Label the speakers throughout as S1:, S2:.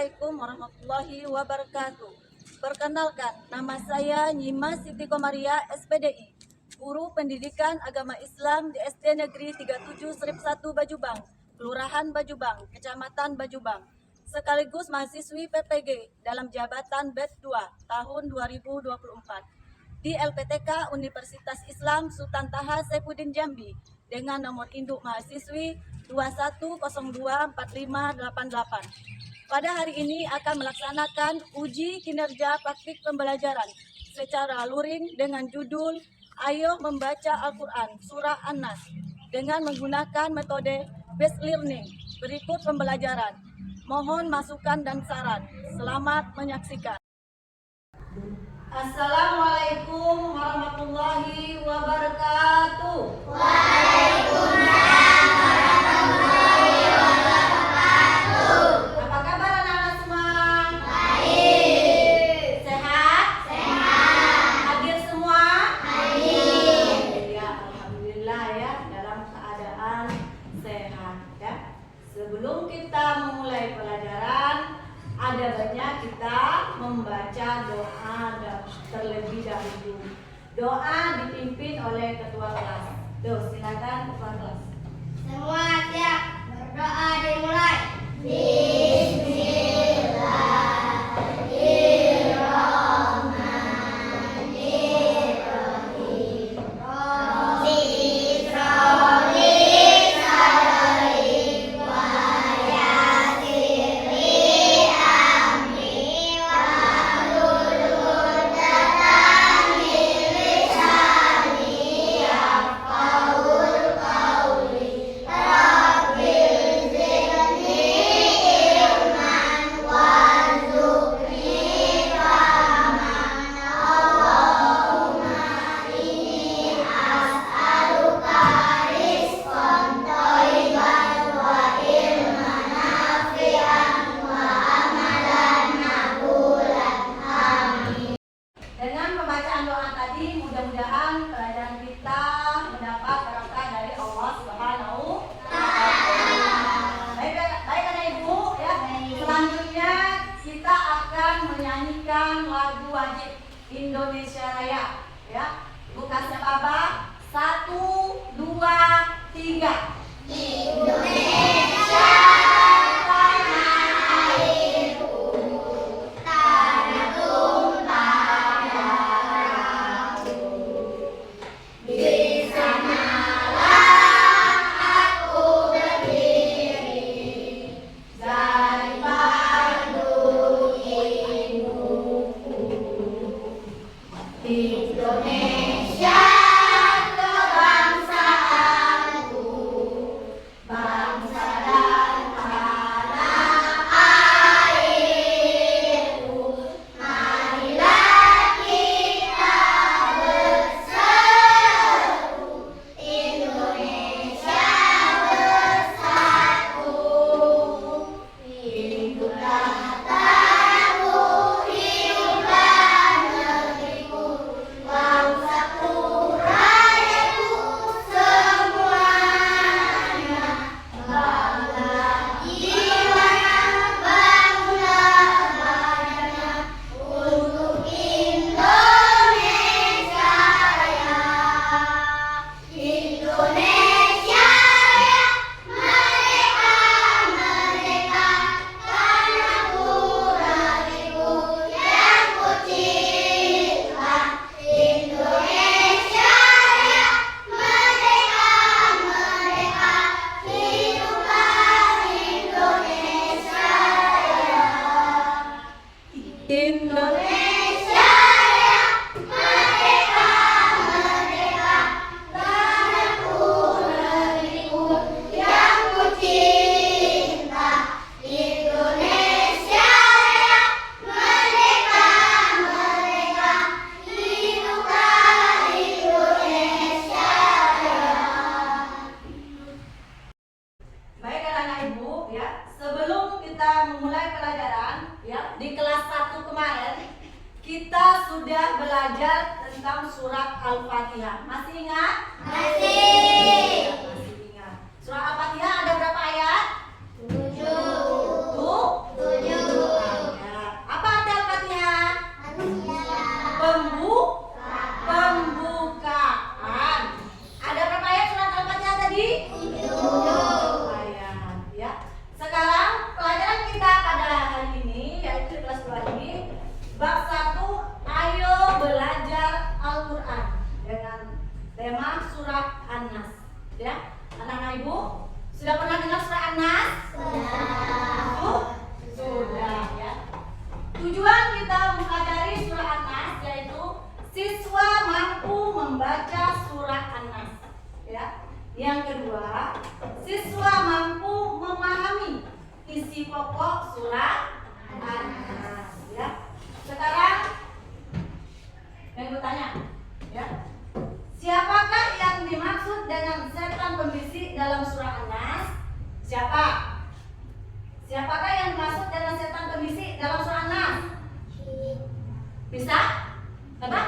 S1: Assalamualaikum warahmatullahi wabarakatuh. Perkenalkan, nama saya Nyima Siti Komaria, SPDI, Guru Pendidikan Agama Islam di SD Negeri 37/1 Bajubang, Kelurahan Bajubang, Kecamatan Bajubang, sekaligus mahasiswi PPG dalam jabatan BED 2 tahun 2024 di LPTK Universitas Islam Sultan Taha Saifuddin Jambi dengan nomor induk mahasiswi 21024588. Pada hari ini akan melaksanakan uji kinerja praktik pembelajaran secara luring dengan judul Ayo Membaca Al-Quran Surah An-Nas dengan menggunakan metode based learning. Berikut pembelajaran. Mohon masukan dan saran. Selamat menyaksikan. Assalamualaikum warahmatullahi wabarakatuh.
S2: Waalaikumsalam warahmatullahi wabarakatuh.
S1: Apa kabar anak-anak semua?
S2: Baik.
S1: Sehat?
S2: Sehat.
S1: Hadir semua?
S2: Hadir.
S1: Ya, alhamdulillah ya, dalam keadaan sehat ya. Sebelum kita memulai pelajaran, ada baiknya kita membaca doa terlebih dahulu. Doa dipimpin oleh ketua kelas. Tuh, silakan ketua kelas.
S2: Semua siap. Berdoa dimulai. Bismillahirrahmanirrahim. Rabbi Isra'li sadri wa yassirli amri wahlul 'uqdatam min lisani yafqahul qawli. Rabbil zidni ilman warzuqni fahman. Allahumma inni as'aluka rizqan thayyiban wa ilman nafi'an wa amalan maqbulan. Amin.
S1: Dengan pembacaan doa tadi, mudah-mudahan pelajaran kita mendapat berkah dari Allah Subhanahu wa Ta'ala. Baik anak ibu ya. Selanjutnya kita akan menyanyikan lagu wajib Indonesia Raya ya. Ibu kasih apa? 1, 2, 3.
S2: Indonesia tanah airku, tanah tumpah darahku. Di sanalah aku berdiri, dari padu indukku. Indonesia kebangsaanku, bangsa dan tanah airku. Marilah kita berseru, Indonesia bersatu. Hiduplah tanahku, hiduplah negeriku, bangsaku, rakyatku semuanya. Bangunlah jiwanya, bangunlah badannya untuk Indonesia Raya. Indonesia Raya, merdeka, merdeka, tanahku, negeriku yang ku cinta. Indonesia Raya, merdeka, merdeka, hiduplah Indonesia Raya. Indonesia Raya, merdeka, merdeka, tanahku, negeriku yang ku cinta. Indonesia Raya, merdeka, merdeka, hiduplah Indonesia Raya.
S1: Baik anak-anak ibu ya, sebelum kita memulai pelajaran ya, di kelas 1 kemarin kita sudah belajar tentang surat Al-Fatihah. Masih ingat?
S2: Masih.
S1: Ya, masih ingat. Surah Al-Fatihah ada berapa ayat?
S2: 7.
S1: 7. ibu? Sudah pernah dengar surah An-Nas? Sudah ya. Tujuan kita mempelajari surah An-Nas yaitu siswa mampu membaca surah An-Nas. Ya. Yang kedua, siswa mampu memahami isi pokok surah An-Nas. Ya. Sekarang yang bertanya, ya. Siapakah yang dimaksud dengan setan pembisik dalam surah An-Nas? Siapa? Siapakah yang dimaksud dengan setan pembisik dalam surah An-Nas? Bisa? Apa?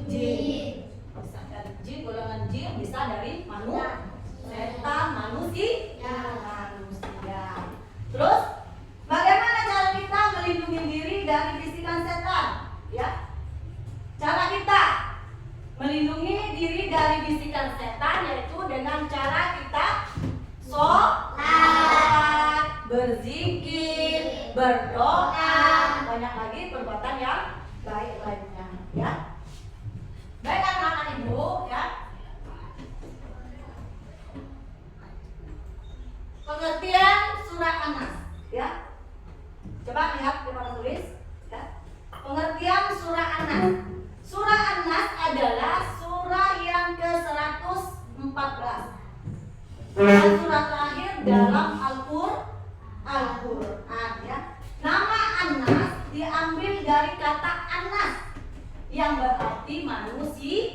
S1: Jin. Bisa dari jin, golongan jin, bisa dari manusia. Setan manusia. Terus, bagaimana cara kita melindungi diri dari bisikan setan? Ya. Cara kita melindungi diri dari bisikan setan yaitu dengan cara kita sholat, berzikir, berdoa, banyak lagi perbuatan yang baik lainnya. Ya. Baik anak-anak ibu, ya. Pengertian surah An-Nas, ya. Coba lihat di papan tulis, ya. Pengertian surah An-Nas. Surah An-Nas adalah surah yang ke-114 dan surah terakhir dalam Al-Quran, ya. Nama An-Nas diambil dari kata An-Nas yang berarti manusia.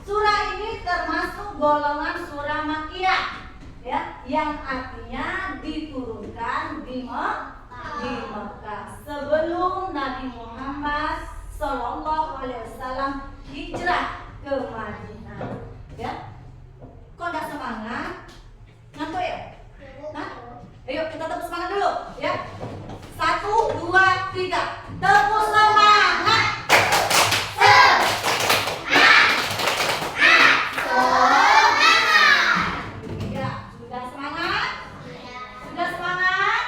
S1: Surah ini termasuk golongan surah Makkiyah, ya, yang artinya diturunkan di Mekah sebelum Nabi Muhammad Sallallahu Alaihi Wasallam hijrah ke Madinah. Ya, kok nggak semangat? Ngantuk ya? Hah? Ayo kita tepuk semangat dulu, ya. 1, 2, 3, tepuk semangat. Ya, sudah semangat? Sudah semangat?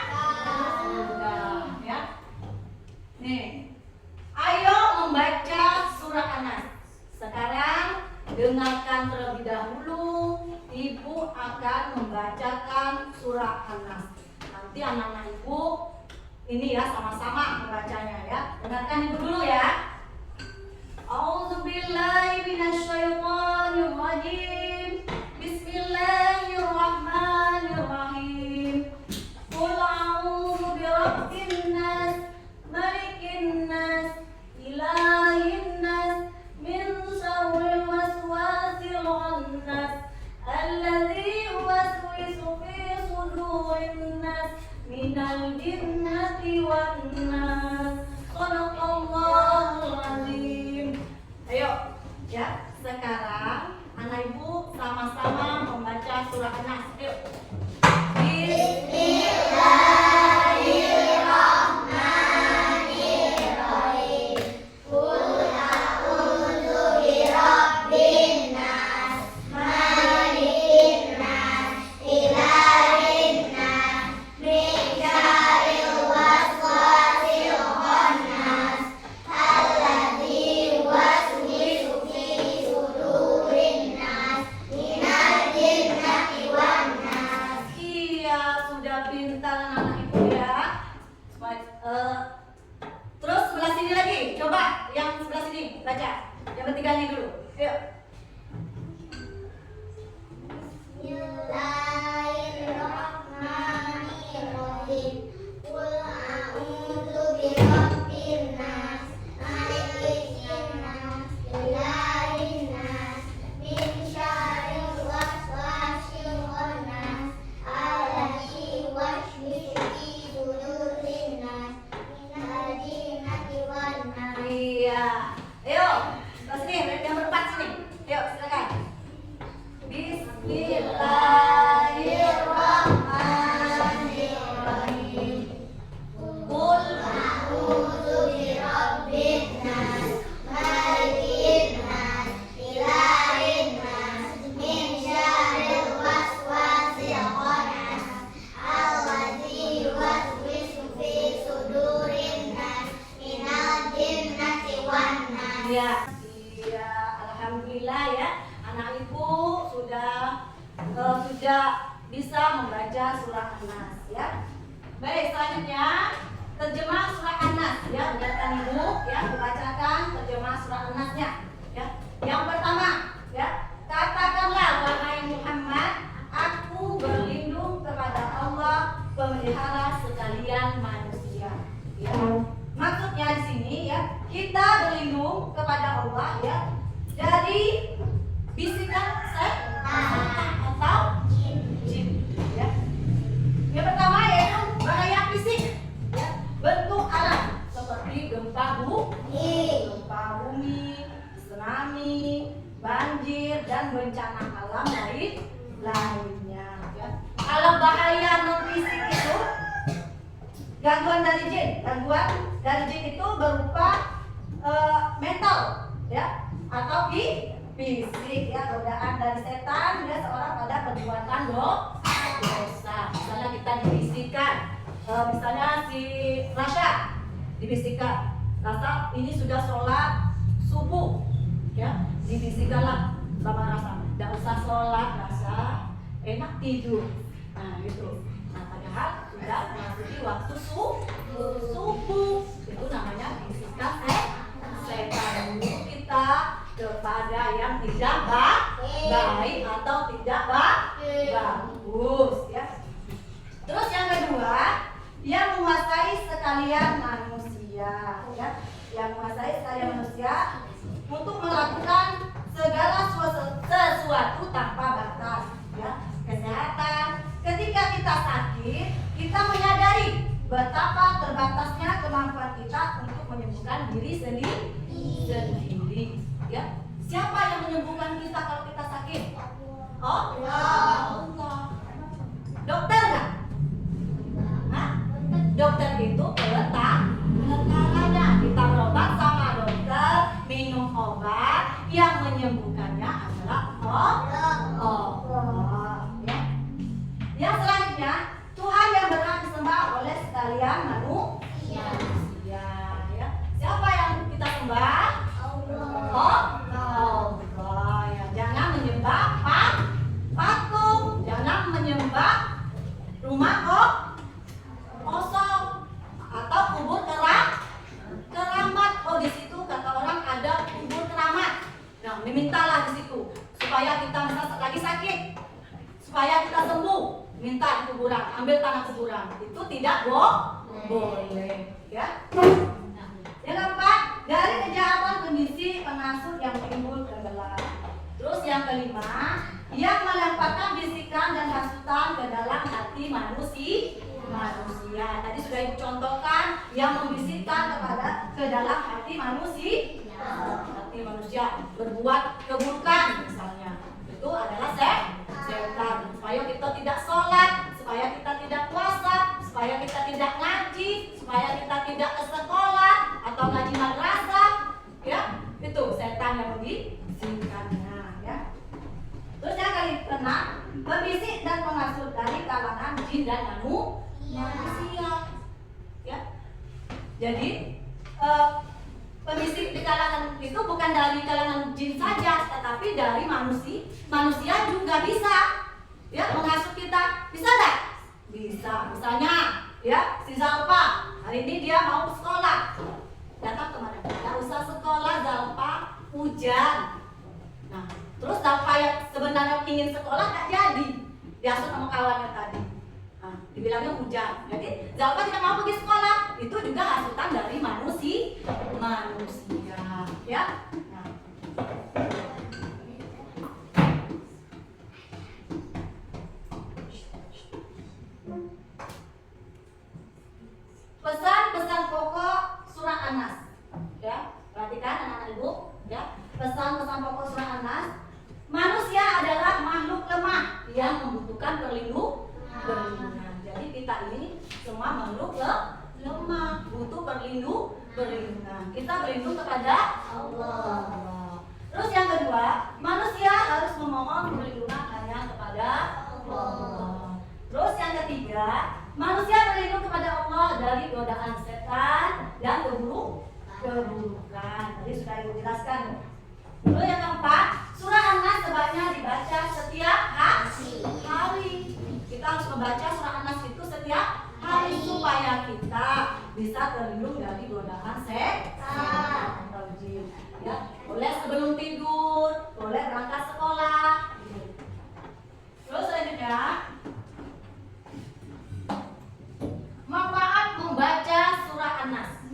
S1: Sudah, ya. Nih, ayo membaca surah An-Nas. Sekarang dengarkan terlebih dahulu. Ibu akan membacakan surah An-Nas. Nanti anak-anak ibu ini ya sama-sama membacanya ya. Dengarkan ibu dulu ya. A'udzubillahi minasyaitonirrajim. Bismillahirrahmanirrahim. Qul a'udzu birabbin nas, malikin nas, ilahin nas, min syarril waswasil khannas, alladzi yuwaswisu fi sudurin nas, minal jinnati wan nas. Shadaqallahul azim. Ayo, ya. Sekarang anak ibu sama-sama membaca surah An-Nas. Ayo. Bismillahirrahmanirrahim. Qul a'udzu birabbin nas, malikin nas, ilahin nas, min syarril waswasil khannas, alladzi yuwaswisu fi sudurin nas, minal jinnati wan nas. Iya, sudah pintar anak ibu ya. Terus sebelah sini lagi, coba yang sebelah sini baca. Yang ketiga ini dulu. Ayo. Bismillahirrahmanirrahim. Qul a'udzu birabbin nas, malikin nas, ilahin nas, min syarril waswasil khannas, alladzi yuwaswisu fi sudurin nas, minal jinnati wan nas. Iya. Ayo, sebelah sini yang berempat sini. Ayo, silakan. Bismillahirrahmanirrahim. Qul a'udzu birabbin nas, malikin nas, ilahin nas, min syarril waswasil khannas, alladzi yuwaswisu fi sudurin nas, minal jinnati wan nas. Iya, alhamdulillah ya. Anak ibu sudah sudah bisa membaca surah An-Nas ya. Baik, selanjutnya terjemah surah An-Nas ya. Dengarkan ibu ya, dibacakan terjemah surah An-Nasnya ya. Yang pertama ya, katakanlah wahai Muhammad, aku berlindung kepada Allah pemelihara sekalian manusia ya. Maksudnya di sini ya, kita berlindung kepada Allah ya dari bisikan setan atau jin ya. Yang pertama yaitu bahaya fisik ya, bentuk alam seperti gempa bumi, tsunami, banjir dan bencana alam lainnya ya. Kalau bahaya non fisik itu gangguan dari jin. Gangguan dari jin itu berupa mental ya atau fisik ya, godaan dari setan ya, seorang pada perbuatan dosa. Misalnya kita dibisikkan, misalnya si Rasha dibisikkan, Rasa ini sudah sholat subuh ya, dibisikkanlah sama Rasa, tidak usah sholat Rasa, enak tidur. Nah itu. Nah padahal sudah memasuki waktu subuh, itu namanya bisikan setan. Kita kepada yang tidak baik atau tidak bagus ya. Terus yang kedua, yang menguasai sekalian manusia ya, yang menguasai sekalian manusia untuk melakukan segala sesuatu tanpa batas ya. Kesehatan, ketika kita sakit, kita menyadari betapa terbatasnya kemampuan kita untuk menyembuhkan diri sendiri ya. Siapa yang menyembuhkan kita kalau kita sakit? Oh, Allah. Dokter nggak? Hah? Dokter itu peletaknya. Kita berobat sama dokter, minum obat, yang menyembuhkannya adalah Allah. Ya. Yang selanjutnya, Tuhan yang berhak disembah oleh sekalian manusia. Ya. Siapa yang kita sembah? Allah ya. Jangan menyembah patung, jangan menyembah rumah kosong atau kubur keramat. Oh di situ kata orang ada kubur keramat. Nah dimintalah di situ supaya kita lagi sakit, supaya kita sembuh, minta di kuburan, ambil tanah kuburan. Itu tidak boleh ya. Yang keempat, dari kejahatan kondisi pengasuh yang timbul tenggelam. Terus yang kelima, yang melemparkan bisikan dan hasutan ke dalam hati manusia. Tadi sudah Ibu contohkan, yang membisikkan ke dalam hati manusia berbuat keburukan misalnya. Itu adalah setan. Supaya kita tidak sholat, supaya kita tidak puasa, supaya kita tidak ngaji, supaya kita tidak ke sekolah atau ngaji madrasah, ya itu setan yang membisikkannya, ya. Terus yang keenam, pembisik dan penghasut dari kalangan jin dan manusia, ya. Jadi pembisik di kalangan itu bukan dari kalangan jin saja, tetapi dari manusia juga bisa, ya, menghasut kita. Bisa nggak? Bisa. Misalnya, ya, si Zalpa hari ini dia mau sekolah, datang kemana? Nggak usah sekolah, Zalpa, hujan. Nah, terus Zalpa yang sebenarnya ingin sekolah nggak jadi, dihasut sama kawannya tadi. Nah, dibilangnya hujan. Jadi Zalpa tidak mau pergi sekolah. Itu juga hasutan dari manusia, ya. Nah. Pesan-pesan pokok surah An-Nas, ya. Perhatikan anak-anak ibu, ya. Pesan-pesan pokok surah An-Nas. Manusia adalah makhluk lemah yang membutuhkan perlindungan. Jadi kita ini semua makhluk lemah, butuh perlindungan. Kita berlindung kepada Allah. Terus yang kedua, manusia harus memohon perlindungan hanya kepada Allah. Terus yang ketiga, manusia berlindung kepada Allah dari godaan setan dan keburukan. Tadi sudah Ibu jelaskan. Terus yang keempat, surah An-Nas sebaiknya dibaca setiap hari. membaca surah An-Nas itu setiap hari supaya kita bisa terlindung dari godaan setan atau jin. Ya, boleh sebelum tidur, boleh berangkat sekolah. Terus selanjutnya, manfaat membaca surah An-Nas.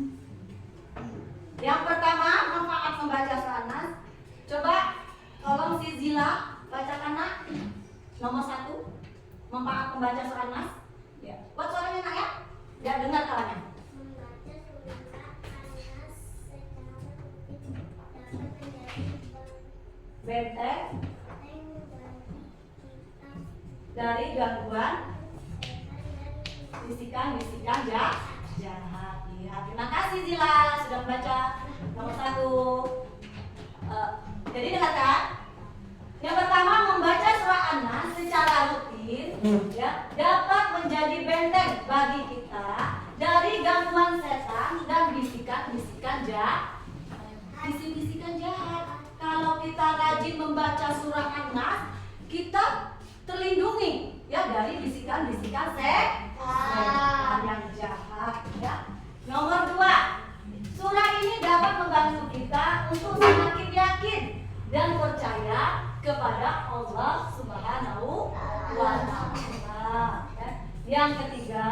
S1: Yang pertama, manfaat membaca surah An-Nas. Coba tolong si Zila bacakan nak. Nomor 1, manfaat membaca surah An-Nas. Ya, buat suaranya nak ya. Ya, dengar kawannya.
S2: Membaca surah An-Nas secara rutin dapat menjadi
S1: Benteng
S2: bagi kita
S1: dari gangguan
S2: setan dan
S1: bisikan jahat. Ya, terima kasih Zila sudah membaca nomor 1. Jadi dengarkan. Yang pertama, membaca surah An-Nas secara rutin ya dapat menjadi benteng bagi kita dari gangguan setan dan bisikan-bisikan jahat. Bisikan jahat. Kalau kita rajin membaca surah An-Nas, kita terlindungi ya dari bisikan-bisikan setan yang jahat ya. Nomor 2, surah ini dapat membantu kita untuk semakin yakin dan percaya kepada Allah Subhanahu wa Ta'ala. Ya. Yang ketiga,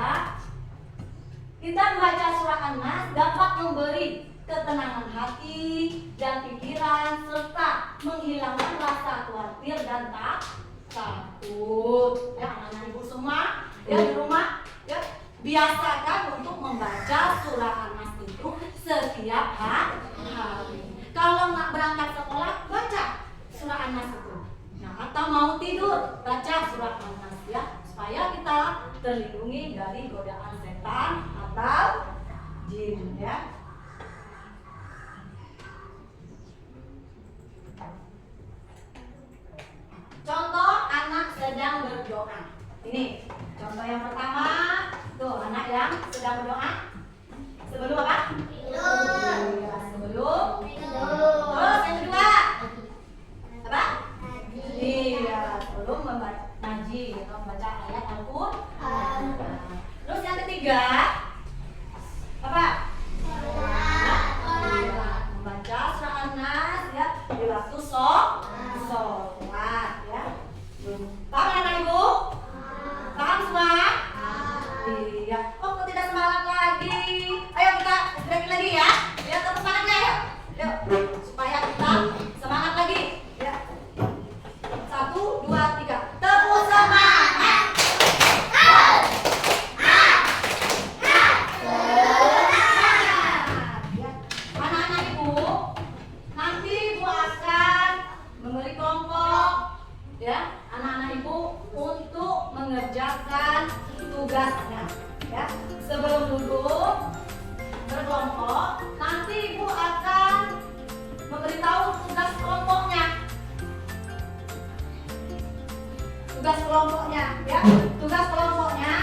S1: kita membaca surah An-Nas dapat memberi ketenangan hati dan pikiran serta menghilangkan rasa khawatir dan takut. Ya, anak-anak ibu semua ya di rumah ya biasakan untuk membaca surah An-Nas itu setiap hari. Kalau nggak berangkat sekolah, baca surah An-Nas itu. Nah, atau mau tidur, baca surah An-Nas ya, supaya kita terlindungi dari godaan setan atau jin ya. Contoh anak sedang berdoa. Ini contoh yang pertama. Tuh, anak yang sedang berdoa. Sebelum apa?
S2: tidur.
S1: Ya, sebelum
S2: Tidur.
S1: Terus yang kedua apa?
S2: Haji.
S1: Iya, sebelum membaca ngaji atau membaca ayat Al-Quran. Terus yang ketiga apa? Iya, membaca surah An-Nas ya di waktu sholat ya. Paham anak ibu? Paham semua? Iya. Oh, kok tidak semangat lagi? Ayo kita break lagi ya. Ya, tetap semangatnya ayo. Yuk, supaya kita semangat lagi. Ya. 1, 2, 3. Tepuk semangat. Ya. Anak-anak ibu, nanti ibu akan memberi kelompok ya anak-anak ibu untuk mengerjakan tugasnya ya. Sebelum duduk berkelompok, nanti ibu akan memberitahu tugas kelompoknya. Tugas kelompoknya ya. Tugas kelompoknya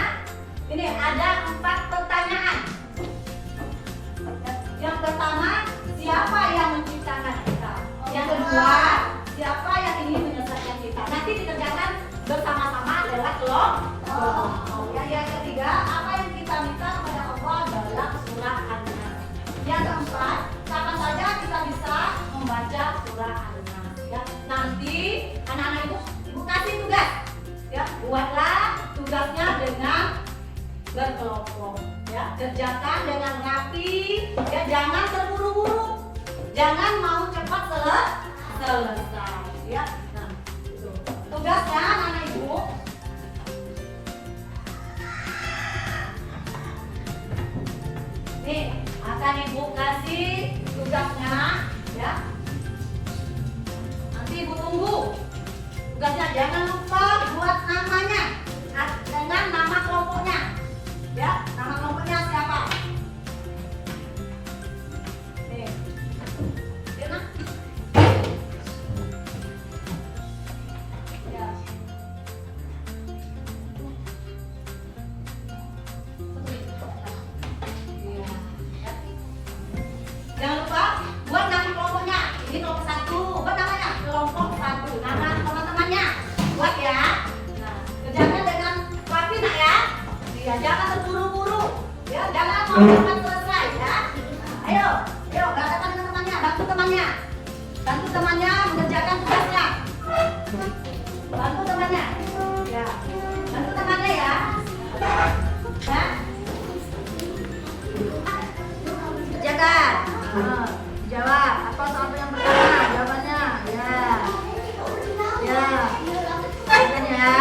S1: ini ada 4 pertanyaan. Yang pertama, siapa yang menciptakan kita? Yang kedua, siapa yang ingin menyelesaikan kita? Nanti dikerjakan bersama-sama adalah kelompok. Yang ketiga, apa yang kita minta kepada Allah dalam surah An-Nas. Yang keempat, kapan saja kita bisa membaca surah An-Nas. Ya. Nanti anak-anak ibu kasih tugas. Ya, buatlah tugasnya dengan berkelompok. Ya, kerjakan dengan rapi. Ya, jangan terburu-buru. Jangan mau cepat selesai. Ya, nah, itu. Tugasnya anak-anak ibu. Nih, akan ibu kasih tugasnya, ya. Nanti ibu tunggu. Tugasnya jangan lupa buat namanya dengan nama kelompoknya. Ya, nama kelompoknya siapa? Nih. Ya, nak? Ya. Iya, ya.
S3: Cepat selesai ya. Ayo, gak ada temannya, bantu temannya. Bantu temannya mengerjakan tugasnya. Bantu temannya. Ya. Bantu temannya ya. Ya. Kerjakan. Jawab. Apa soal yang pertama? Jawabannya. Ya. Ya. Kerjakan ya.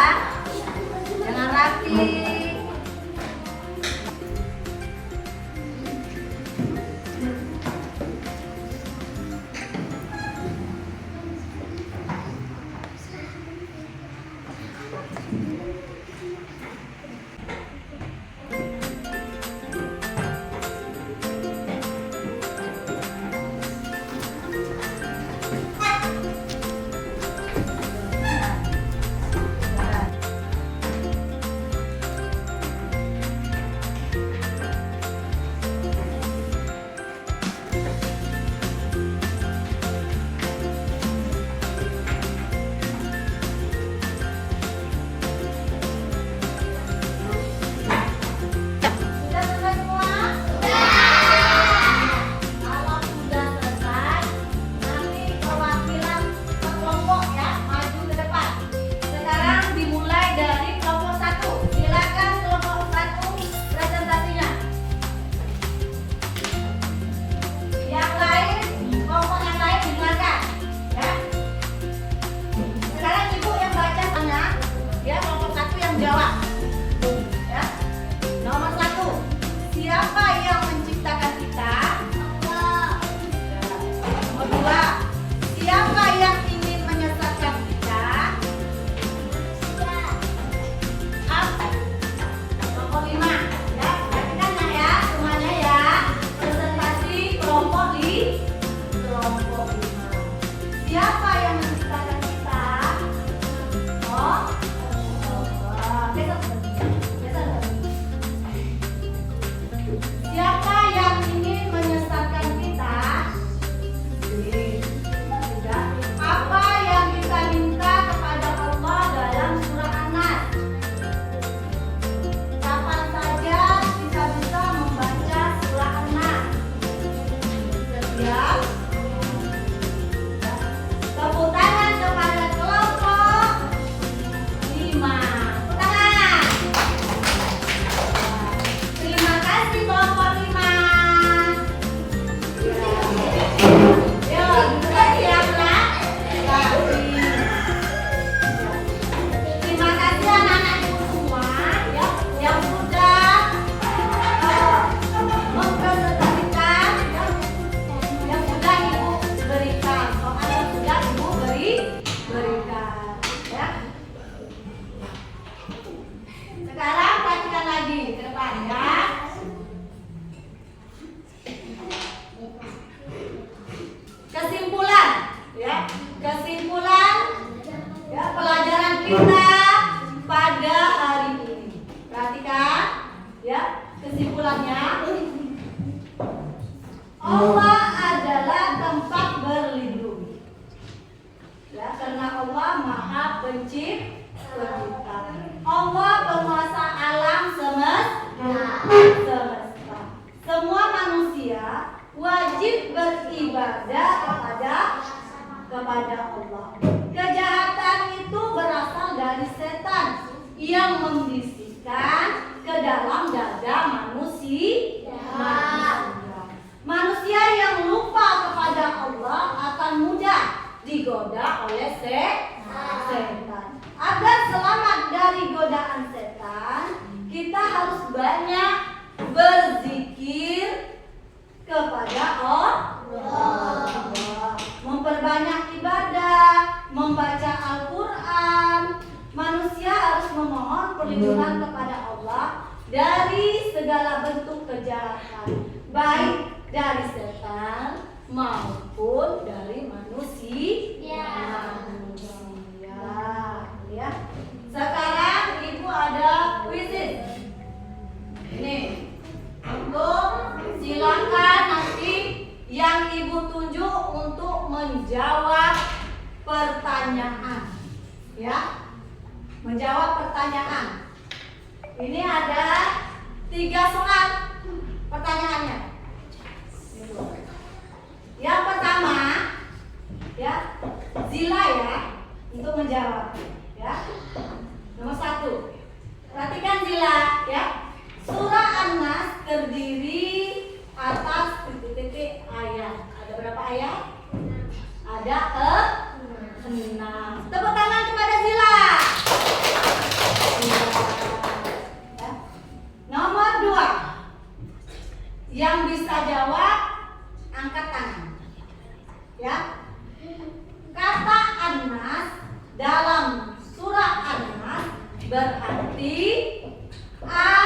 S3: Jangan rapi. Sudah selesai semua? Kalau sudah selesai, nanti perwakilan kelompok ya maju ke depan. Sekarang dimulai dari kelompok 1. Silakan kelompok 1 presentasinya. Yang lain, kelompok yang lain dengarkan ya. Sekarang ibu yang baca tanya, ya kelompok 1 yang jawab. Ya. Nomor 1, siapa yang menciptakan kita?
S2: Allah.
S3: Nomor 2, siapa yang ingin menyesatkan kita?
S2: Ya.
S3: Apa? Nomor 5, ya perhatikan ya semuanya ya. Presentasi kelompok di kelompok 5. Siapa yang menciptakan kita? Oh, siapa yang ingin menyesatkan kita? Tidak. Apa yang kita minta kepada Allah dalam surah An-Nas? Kapan saja kita bisa membaca surah An-Nas? Setiap. Tepuk tangan kepada kelompok 5. Tepuk tangan. Terima kasih kelompok 5. Yo, duduk lagi ya, Nak. Terima kasih anak-anak ibu semua ya yang sudah mempresentasikan yang sudah ibu berikan. Soal yang sudah ibu berikan ya. Sekarang perhatikan lagi ke depan ya. Kesimpulan ya. Kesimpulan ya pelajaran kita pada hari ini. Perhatikan ya kesimpulannya. Allah adalah tempat berlindung. Ya, karena Allah Maha Pencipta. Allah penguasa alam semesta. Semua manusia wajib beribadah kepada Allah. Kejahatan itu berasal dari setan yang membisikkan ke dalam dada manusia. Manusia yang lupa kepada Allah akan mudah digoda oleh setan. Agar selamat dari godaan setan, kita harus banyak berzikir kepada Allah, memperbanyak ibadah, membaca Al-Quran. Manusia harus memohon perlindungan kepada Allah dari segala bentuk kejahatan, baik dari setan maupun dari manusia. Ya. Sekarang ibu ada kuisis. Ini untuk silakan nanti yang ibu tunjuk untuk menjawab pertanyaan. Ya, menjawab pertanyaan. Ini ada 3 soal. pertanyaannya. Yang pertama, ya, Zila ya, untuk menjawab, ya. Nomor 1. Perhatikan Zila, ya. Surah An-Nas terdiri atas titik-titik ayat. Ada berapa ayat? Ada 6. Tepuk tangan kepada Zila. Ya. Nomor 2. Yang bisa jawab angkat tangan. Ya. Kata An-Nas dalam surah An-Nas berarti A.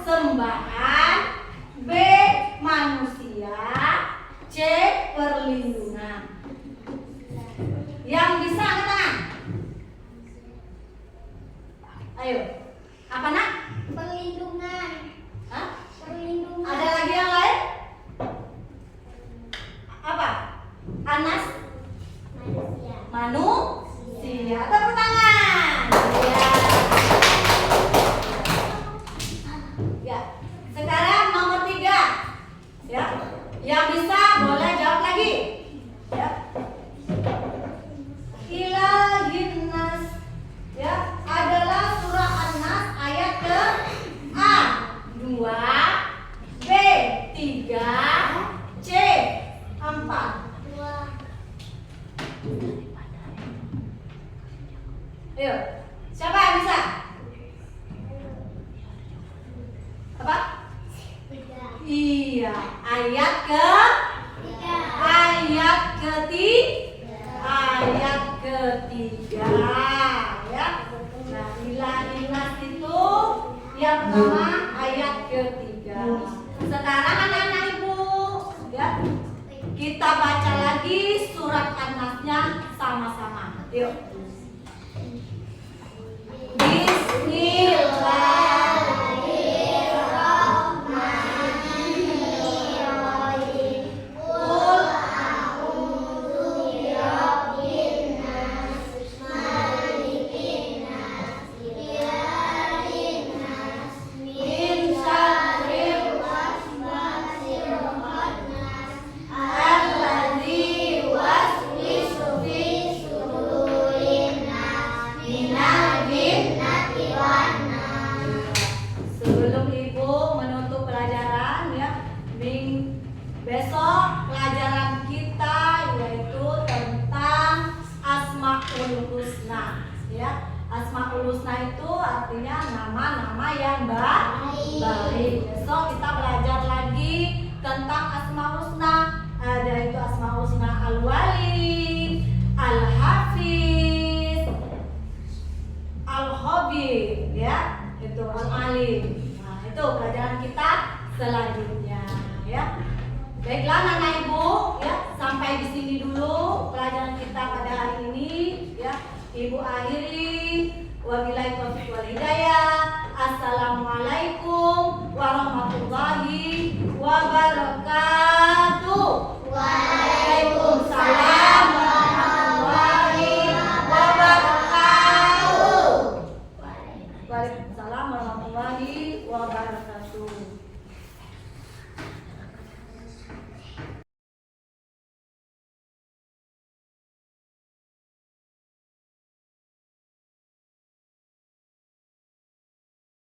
S3: Sembahan, B. Manusia, C. Perlindungan. Yang bisa angkat tangan. Ayo. Apa nak?
S2: Perlindungan.
S3: Hah?
S2: Perlindungan.
S3: Ada lagi yang lain? Apa? Anas?
S2: Manusia.
S3: Manusia. Tepuk tangan. Ya. Sekarang nomor 3. Ya. Yang bisa boleh jawab lagi. Ya. Ilahin nas, ya, adalah surah An-Nas ayat ke A 2, B 3, C 4. Ayo, siapa yang bisa? Apa? Iya, ayat ke ayat ketiga, ya. Nah, ilah itu yang pertama ayat ketiga. Sekarang anak-anak ibu, ya, kita baca lagi surat An-Nasnya sama-sama. Yuk. Sebelum ibu menutup pelajaran, ya, besok pelajaran kita yaitu tentang Asmaul Husna, ya. Asmaul Husna itu artinya nama-nama yang baik. Besok kita belajar lagi tentang Asmaul Husna. Ada itu Asmaul Husna Al-Wali, Al-Hafiz, Al-Khabir, ya. Itu Al-Alim. Nah, itu pelajaran kita selanjutnya, ya. Baiklah anak ibu, ya, sampai di sini dulu pelajaran kita pada hari ini, ya. Ibu akhiri, wabillahi taufiq wal hidayah. Assalamualaikum warahmatullahi wabarakatuh.